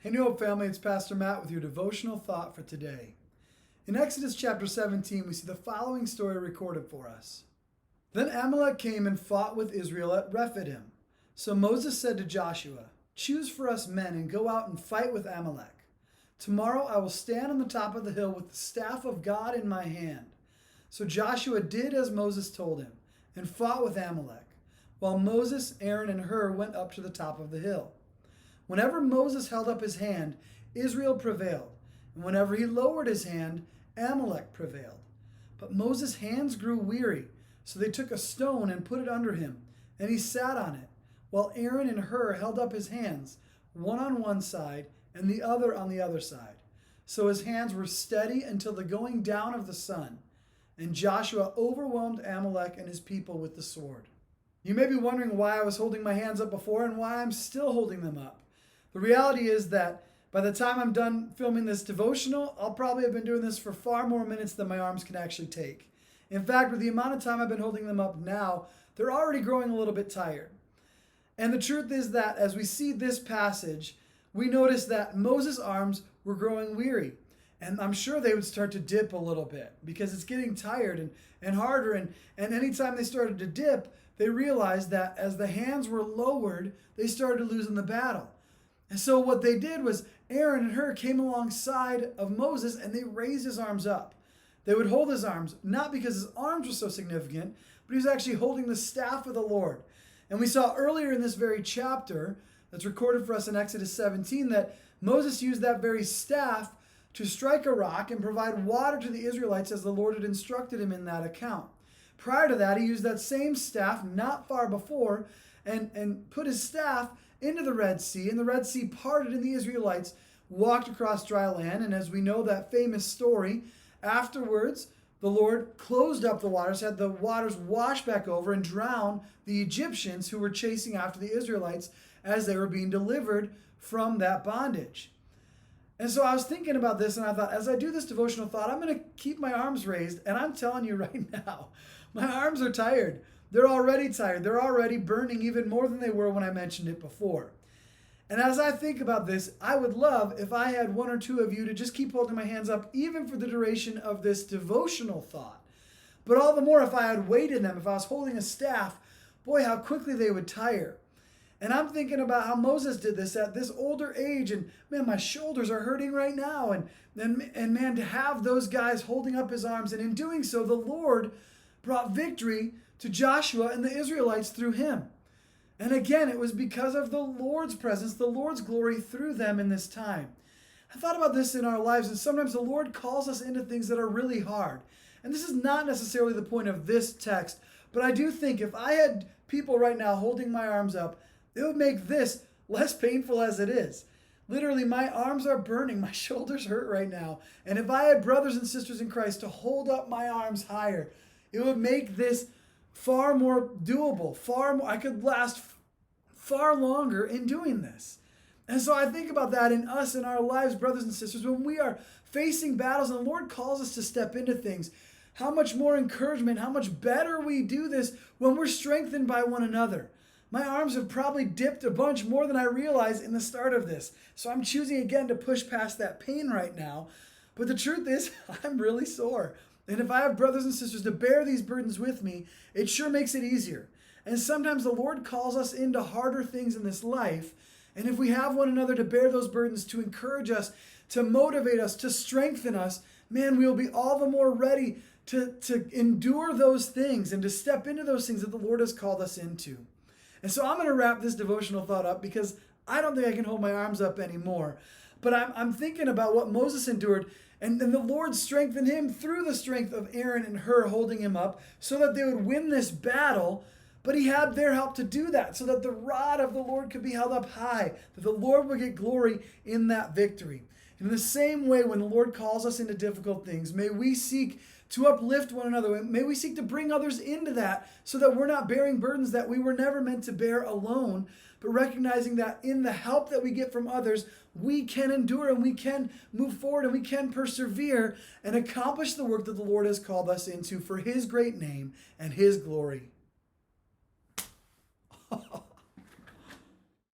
Hey, New Hope family, it's Pastor Matt with your devotional thought for today. In Exodus chapter 17, we see the following story recorded for us. Then Amalek came and fought with Israel at Rephidim. So Moses said to Joshua, "Choose for us men and go out and fight with Amalek. Tomorrow I will stand on the top of the hill with the staff of God in my hand." So Joshua did as Moses told him and fought with Amalek, while Moses, Aaron, and Hur went up to the top of the hill. Whenever Moses held up his hand, Israel prevailed, and whenever he lowered his hand, Amalek prevailed. But Moses' hands grew weary, so they took a stone and put it under him, and he sat on it, while Aaron and Hur held up his hands, one on one side and the other on the other side. So his hands were steady until the going down of the sun, and Joshua overwhelmed Amalek and his people with the sword. You may be wondering why I was holding my hands up before and why I'm still holding them up. The reality is that by the time I'm done filming this devotional, I'll probably have been doing this for far more minutes than my arms can actually take. In fact, with the amount of time I've been holding them up now, they're already growing a little bit tired. And the truth is that as we see this passage, we notice that Moses' arms were growing weary. And I'm sure they would start to dip a little bit because it's getting tired and harder. And anytime they started to dip, they realized that as the hands were lowered, they started losing the battle. And so what they did was Aaron and Hur came alongside of Moses and they raised his arms up. They would hold his arms, not because his arms were so significant, but he was actually holding the staff of the Lord. And we saw earlier in this very chapter that's recorded for us in Exodus 17 that Moses used that very staff to strike a rock and provide water to the Israelites as the Lord had instructed him in that account. Prior to that, he used that same staff not far before and put his staff into the Red Sea, and the Red Sea parted and the Israelites walked across dry land. And as we know that famous story, afterwards the Lord closed up the waters, had the waters wash back over and drown the Egyptians who were chasing after the Israelites as they were being delivered from that bondage. And so I was thinking about this and I thought, as I do this devotional thought, I'm going to keep my arms raised. And I'm telling you right now, my arms are tired. They're already tired. They're already burning even more than they were when I mentioned it before. And as I think about this, I would love if I had one or two of you to just keep holding my hands up, even for the duration of this devotional thought. But all the more if I had weight in them, if I was holding a staff, boy, how quickly they would tire. And I'm thinking about how Moses did this at this older age. And man, my shoulders are hurting right now. And man, to have those guys holding up his arms, and in doing so, the Lord brought victory to Joshua and the Israelites through him. And again, it was because of the Lord's presence, the Lord's glory through them in this time. I thought about this in our lives, and sometimes the Lord calls us into things that are really hard. And this is not necessarily the point of this text, but I do think if I had people right now holding my arms up, it would make this less painful as it is. Literally, my arms are burning, my shoulders hurt right now. And if I had brothers and sisters in Christ to hold up my arms higher, it would make this far more doable, I could last far longer in doing this. And so I think about that in us, in our lives, brothers and sisters, when we are facing battles and the Lord calls us to step into things, how much more encouragement, how much better we do this when we're strengthened by one another. My arms have probably dipped a bunch more than I realized in the start of this. So I'm choosing again to push past that pain right now. But the truth is, I'm really sore. And if I have brothers and sisters to bear these burdens with me, it sure makes it easier. And sometimes the Lord calls us into harder things in this life. And if we have one another to bear those burdens, to encourage us, to motivate us, to strengthen us, man, we'll be all the more ready to endure those things and to step into those things that the Lord has called us into. And so I'm going to wrap this devotional thought up because I don't think I can hold my arms up anymore. But I'm thinking about what Moses endured. And the Lord strengthened him through the strength of Aaron and Hur holding him up so that they would win this battle. But he had their help to do that so that the rod of the Lord could be held up high, that the Lord would get glory in that victory. In the same way, when the Lord calls us into difficult things, may we seek to uplift one another. May we seek to bring others into that so that we're not bearing burdens that we were never meant to bear alone, but recognizing that in the help that we get from others, we can endure and we can move forward and we can persevere and accomplish the work that the Lord has called us into for his great name and his glory.